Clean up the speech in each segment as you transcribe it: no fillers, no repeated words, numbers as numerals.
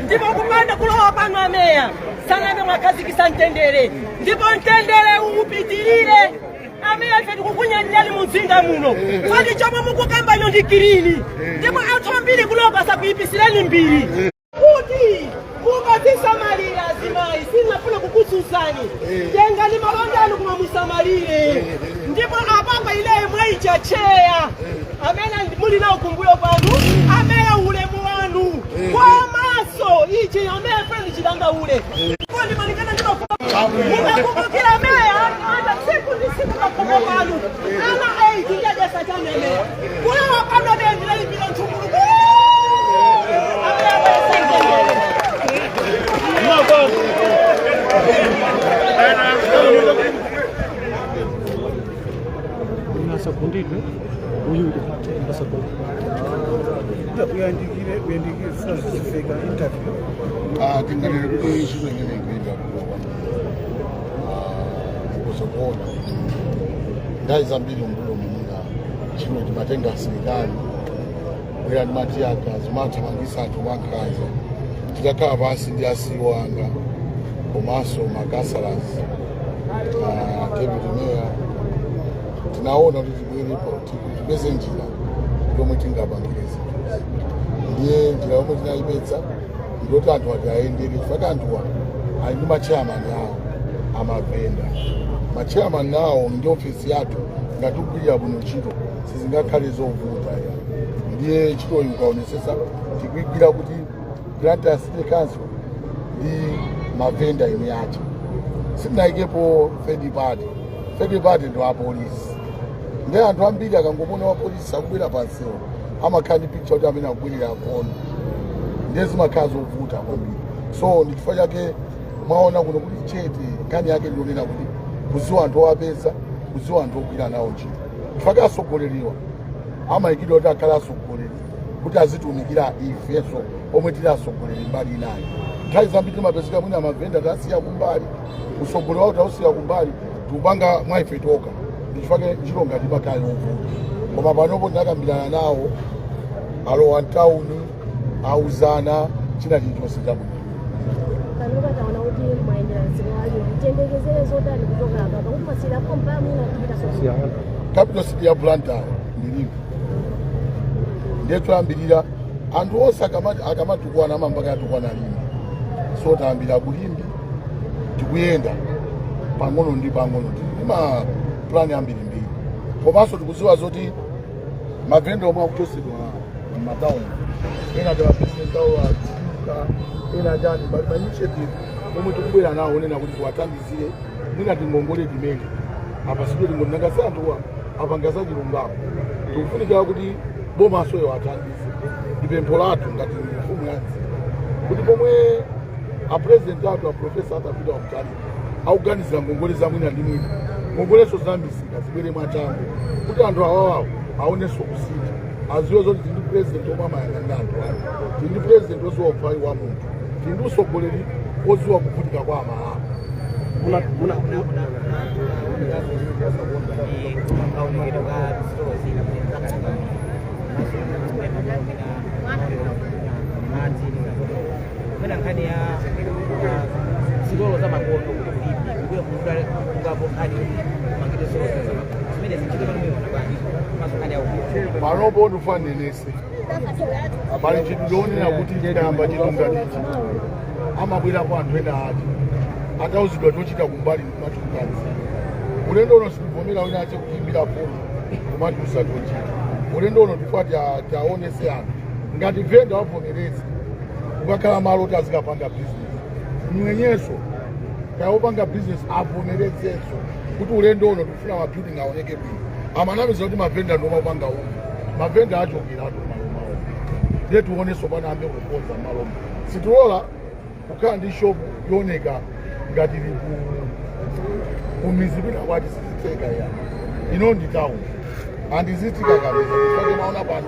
ndipo kupanda kulowa pano ameya sanambe mwakazikisa mtendere ndipo mtendere upitirire ameya ife tikukunyanyani muzinda muno fani chomwe mukukamba nyondikirini ndipo anthu ambiri kulopa sakuipisireni mbiri kuti mukazisamalira azimayi sinafuna kukutsuzani tengani malonda anu kuma musamalire ndipo apapa ileyo mwayichacheya amene muli nawo kumbuyo kwanu ameya ulemu wanu komanso ichi ameya fani chidanga ule kodi malingana ndi mukakumbukira ameya anda tsiku ndi tsiku makomo wanu ana 8 njadesa chane ameya kulewa pano bendera ibira nthumuluku Nasakundidwe uyude nasakundidwe uyandikile sasa sifika interview tingalele kuti ishizo nyene ngenda kusokona ndai zambiri mbulo munga chino timatenga asilikali bwera ndi matiyaka zimathamangisa anthu mwankhanza tikakhala pansi ndi asiwanga komanso makasalasi David Meya tinaona kuti tibwerepo tipeze njira yomwe tingapangirize ndiye njira yomwe tinayipetsa ndoti anthu ati ayendere chifukwa anthuwa ali ndi machairman awo amavenda machairman awo ndi ofisi yathu ngati kugwirira bwino ntchito sizingakhale zovuta ya ndiye ntchito inkaonesesa tikuigwira kuti Blantyre City Council ndi mavenda imwe yacho sitinayikepo third party ndo apolisi ndi anthu ambiri akangomona wa polisi akubwera pansewo amakhala ndi picture kuti amene akubwirira akono ndiye zimakhala zovuta kwambiri so ndi chifukwa chake mwaona kuno kuti chete nkhani yake ndionena kuti kuziwa anthu owapeza kuziwa anthu ogwira nawo ntchito chifukwa asogoleriwa amayikidwa kuti akhale asogoleri kuti azitumikira ifenso omwe tili asogoleri mbali inayo nthawi zambiri timapezeka mwina amavenda tasiya kumbali usogolero wawo tausiya kumbali tupanga mwaife toka ndichifukwa ntchito ngati makhala yovuta koma panopo ndakambirana nawo alowa mtawuni auzana china chilichonse chabwino panopa taona kuti mwayendera mzimu wake mtendekezere zotani kutoka apa pakumasira pompa mwina kupita sosial capital city ya Blantyre ndilipo ndiye toyambirira anthu onse akamatukwana amambaka yatukwana limbi so tayambira kulimbi tikuyenda pang'ono ndi pang'ono ima plani ambirimbiri komanso tikuziwa zoti mavenda omwe akuchosedwa m'matauni ena tiwapresidenti awo adziuka ena chani but mainitiative omwe tikubwera nawo onena kuti tiwathandizire mwina tingongole timene apa sido tingonangasi anthuwa apangasa chilungamo tikufunika kuti bomaso yo athandize ipempho lathu ngati mfumu yadzi kuti pomwe apresidenti athu aprofesa atapita wakutani akuganizira ngongole za mwina ndi mwina ngongoleso zambisika zibwere mwachangu kuti anthu awawawo aoneso kusintha aziwe zoti tindi president omwe amayang'anira anthu ake tindi president oziwa uphali wa munthu tindi usogoleri oziwa kuvutika kwa amalapo nkhani ya zilolo za makono kuyo kungapokani mangiteso zimene panopo ndifanenese pali chinthu ndionena kuti chidamba chilungatichi amabwerapo anthu ena ati atauzidwa tochita kumbali matukukanzi ulendo uno sindivomera wina ache kuchimbira foni kumatiusa tochita ulendo uno tifua tiaonese anthu ngati venda wavomerezi ukakhala malo kuti azikapanga business mwenyeso kayopanga business avomerezenso kuti ulendo uno tifuna mabuilding aoneke bwino amanamiza kuti mavenda ndomapanga uno mavenda achokera ato malomawo ndiye tioneso pana ambe kukonza malomo sitilola kukhala ndi shop yooneka ngati kumizipita kwati siziteka ya ino ndi town andizitika kabisa kufake maona pano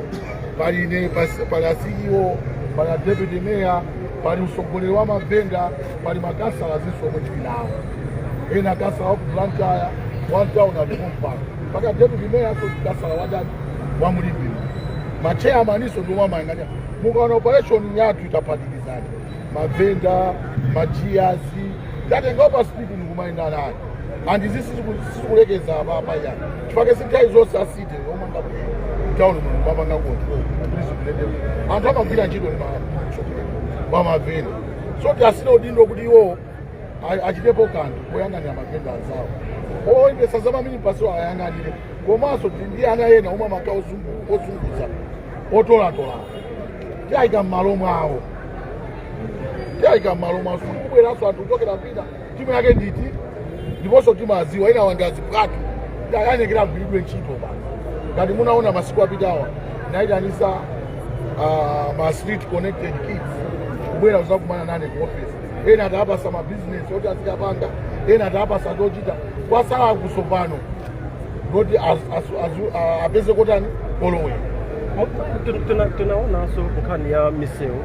pali asiiwo pali deputy mayor pali usogoleri wa mavenda pali makasala zinso omwe tipinawo ena kasala waku Blantyre one town alipompaka mpaka deputy mayor so kasala wadani wamulimbira machairman iso ndomwe amayang'anira mukaona operation yathu itapatikizana mavenda, majiazi, ndatenga pa street ndikumayenda naye. And this is sikulegeza apa ya. Chifake sintai zonse asite omanga town muno bamanga control. Anthu amagwira ntchito ni mavenda. So asina udindo kuti iwo achitepo kanthu koyang'anira mavenda azawo. Oyendesa zamamini paso ayang'anire. Komanso ndi ana ena omwe amaka ozunguza otolatola. Tiyayika m'malo mwawo. Kubweranso anthu kuchokera mpita timu yake nditi ndiponso timaziwa ina wangazi bwatu yanekera kugwiridwe ntchito basi. Ngati munaona masiku apitawa nayitanisa ma street connected kids kubwera kuzakumana nane ku office. Ena atapasa ma business oti azikapanga, ena atapasa tochita kwasala kusopano kuti apeze kotani olowe. Tunaonanso nkhani ya misewu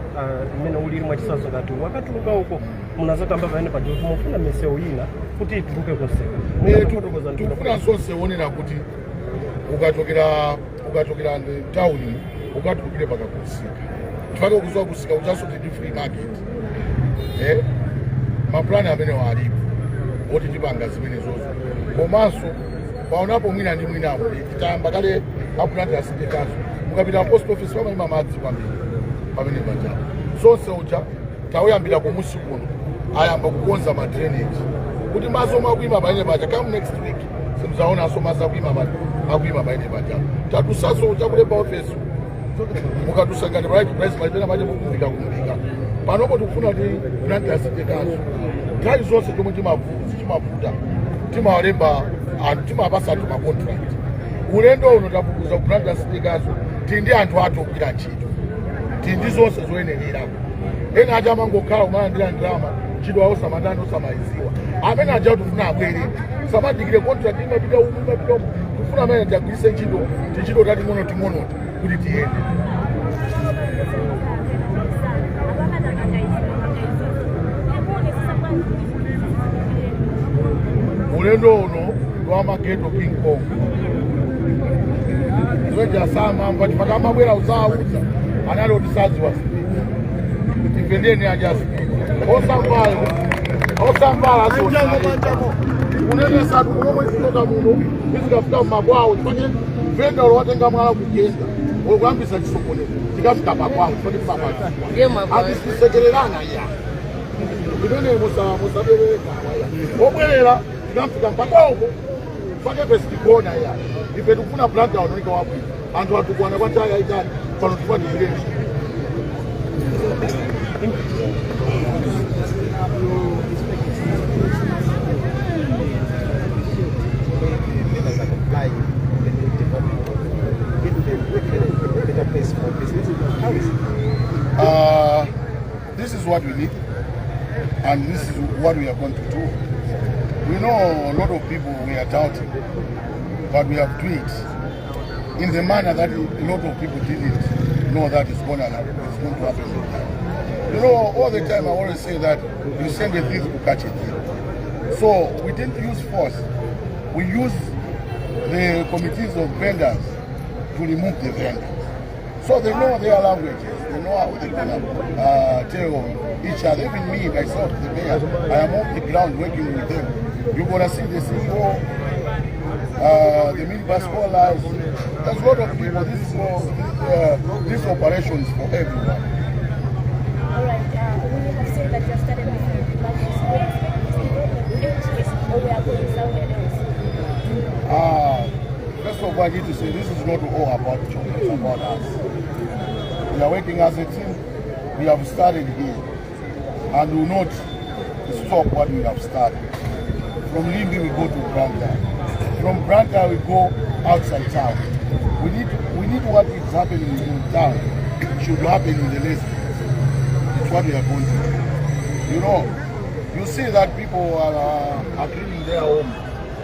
imene ulili mwachisazo ngati wakatuluka uko munazatamba pamene paja kuti mufuna misewu ina kuti ituluke konseka. Tikufuna zonse wonera kuti ukachokera town ukatulukire paka kusika. Tifake kuzowa kusika uchaso kuti free market. Maplani amene walipo oti tipanga zimene zozo. Komanso paonapo mwina ndi mwinapo titayamba kale apulati asindikazo. Mukapita post office pamayima madzi kwambiri pamene paja. Zonse ucha tauyambira kumusi kuno ayamba kukonza ma drainage. Kuti maso makuima paine paja come next week simzaonanso maso akuima paine paja. Tatusaso ucha kulemba office mukatusangani right price malipena maje mukumvika. Panopo tikufuna kuti grant asindikazo. Nthawi zonse chomwe chimavuta timawalemba anthu timapasa anthu ma contract. Ulendo uno tapukuza grant asindikazo tindi anthu athu ogwira ntchito. Tindi zonse zoyenererako. Ena aja amangokhala kumalandira ndalama ntchito awo samatani osamayiziwa. Amene aja tikufuna abwere samadikire contract imapita umu. Tikufuna amene tiagwiritse ntchito tating'ono kuti tiyende. Ulendo uno lwamageto King Kong. Ziweja sama mpati paka mabwera uzauza analo tisaziwa tifendeni ajasi osambala unene satu kumwe sitoka muno izikafika mabwao tifanye venda watenga mwala kugenda okuambisa chisokone tikafika pakwao tifanye papa andisisekererana ya imene musabeleka obwerera tikafika mpakwao fake pestikona ya ife tukufuna planta wanonika wapi anthu atukwana kwa chaya itani pano tufani zileni. This is what we need and this is what we are going to do. We know a lot of people we are doubting, but we have tweets in the manner that a lot of people didn't know that it's going to happen. You know, all the time I always say that you send a thief to catch a thief. So we didn't use force. We used the committees of vendors to remove the vendors. So they know their languages. They know how they're going to tell each other. Even me, myself, the mayor, I am on the ground working with them. You're going to see the CEO, the minibus callers. There's a lot of people. This operation is for everyone. All right. We have said that you have started with budgets. Or we are going somewhere else? First of all, I need to say this is not all about Chong, it's about us. We are working as a team. We have started here and will not stop what we have started. From Limbi we go to Branta. From Branta we go outside town. We need what is happening in town should happen in the next. It's what we are going to do. You know, you see that people are cleaning their home,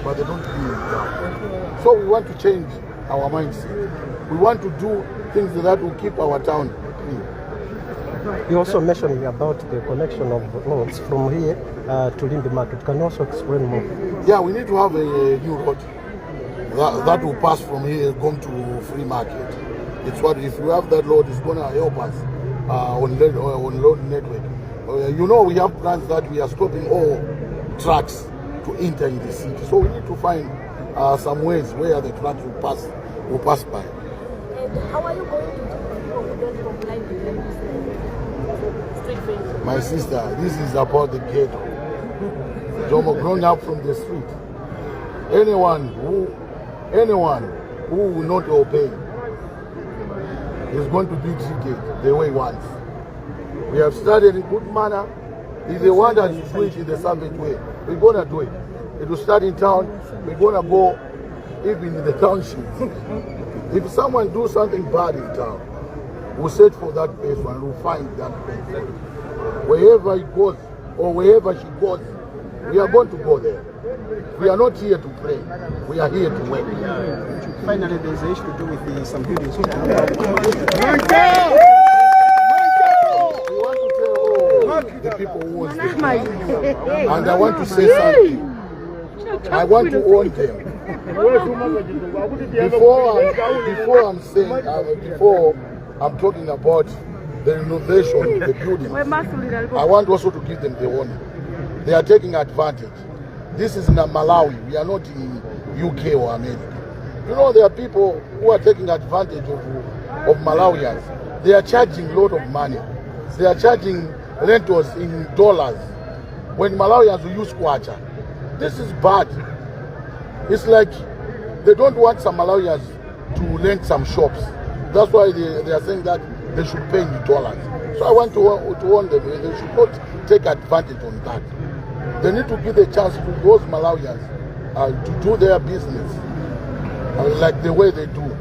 but they don't clean it down. So we want to change our mindset. We want to do things that will keep our town clean. You also mentioned about the connection of roads from here to Limbi Market. Can you also explain more? Yeah, we need to have a new road that will pass from here, going to Free Market. It's what if we have that road, it's going to help us on road network. you know, we have plans that we are stopping all trucks to enter in the city. So we need to find some ways where the trucks will pass by. And how are you going to deal with people who don't comply with the street fence? My sister, this is about the ghetto. Jomo, growing up from the street. Anyone who will not obey is going to be treated the way he wants. We have started in good manner. If they want us to do it in the savage way, we're going to do it. It will start in town. We're going to go even in the township. If someone do something bad in town, we'll search for that person and we'll find that person. Wherever he goes or wherever she goes, we are going to go there. We are not here to play. We are here to work. Finally, there's an issue to do with some buildings. We want to tell the people who want it. And I want to say something. I want to warn them. Before I'm talking about the renovation of the building, I want also to give them the warning. They are taking advantage. This is in Malawi. We are not in UK or America. You know, there are people who are taking advantage of Malawians. They are charging a lot of money. They are charging rentals in dollars when Malawians will use kwacha. This is bad. It's like they don't want some Malawians to rent some shops. That's why they are saying that they should pay in dollars. So I want to warn them, they should not take advantage on that. They need to give the chance to those Malawians to do their business like the way they do.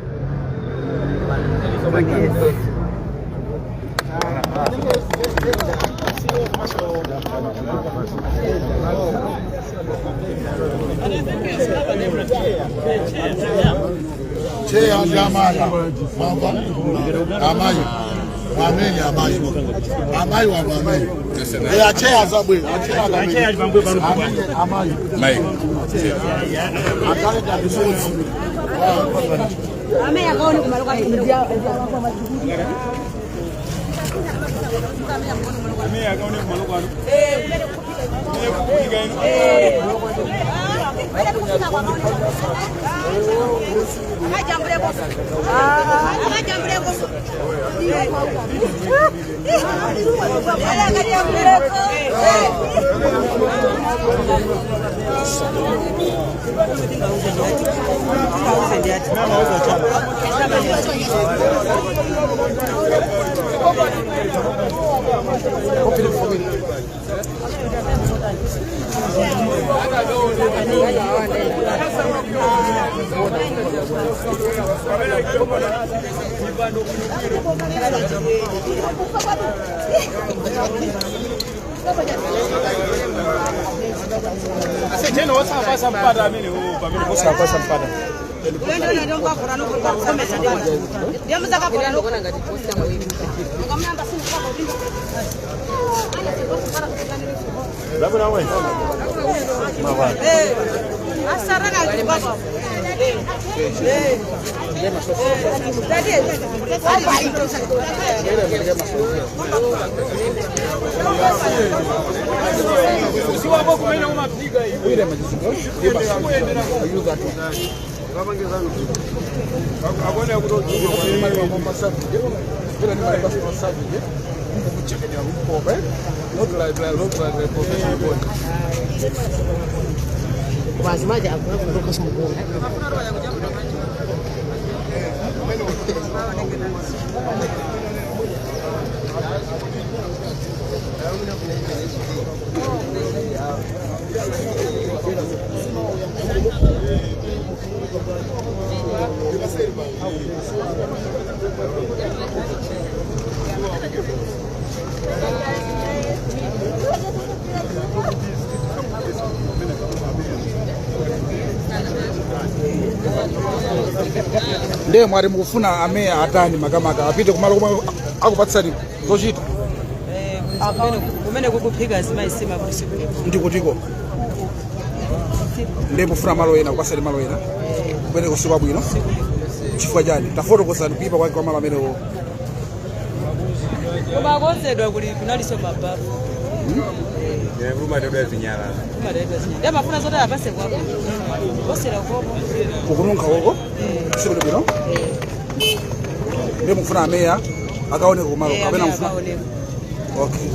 Ndiye mwari mukufuna ameya atani makamaka apite kumalo kumwe akupatsani zochita kumene kukuphika zimayisima kusiku ndikutiko ndiye mufuna malo ena kupasani malo ena kumene kusiku bwino chifukwa chani tafotokozani kuipa kwake kwa malo amenewo koma akonzedwa kuli kunaliso mabafu Ndamafuna zote apase kwako. Bosera kwako. Kukununka huko? Sio bino? Ndio mfuna meya akaone kumalo kabena mfuna. Okay.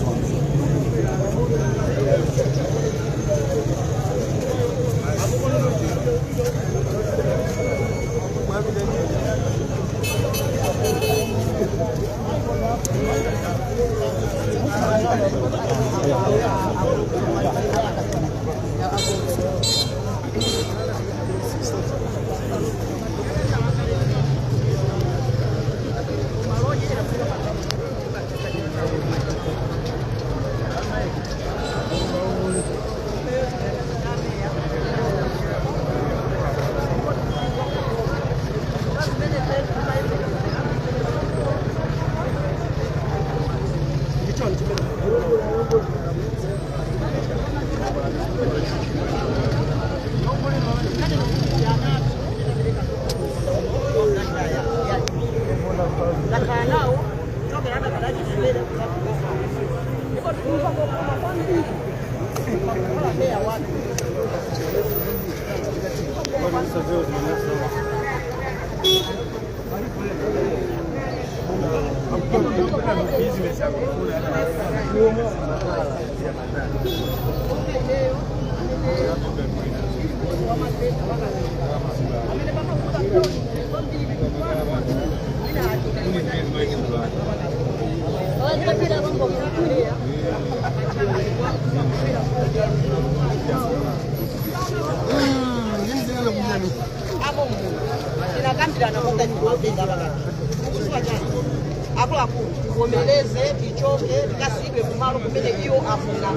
Kuomeleze tichoke tikasibe kumalo kumene iyo afuna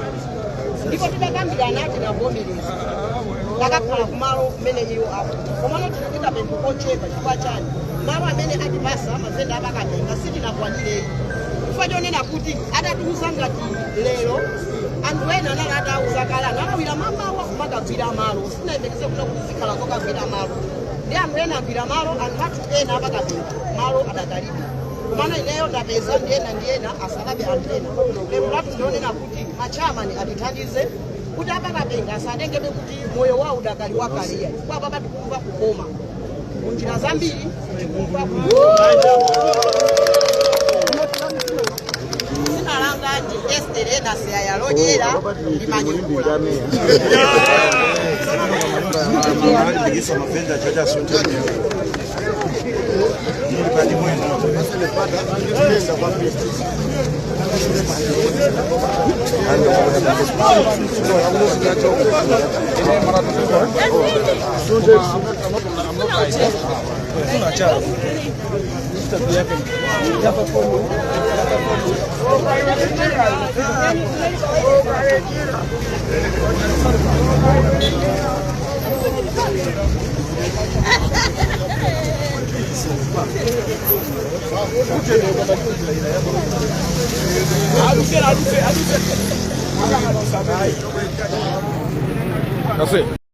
ndipo tidakambirana tinavomereza takakhala kumalo kumene iyo afuna komano tinapita pempho kochepa chifukwa chani malo amene atipasa mavenda apakatenga sitinakwanirei chifukwa chonena kuti adatiuza ngati lero anthu ena anali atauza kale analawira mamawa kumakagwira malo sinayembekeze kuta kuti zikhala zokagwira malo ndi anthu ena agwira malo anthu athu ena apakatenga malo adakalibe kumana ineyo ndapeza ndiena asalabe anthu ena lero latu ndionena kuti machamani atithandize kuti apakatenga asadengebe kuti moyo wawo udakali wakaliya chifukwa apapa tikumva kukoma kunjira zambiri tikumva sinalanga ndi Estere na Seya Lojera ndimanyikula Café.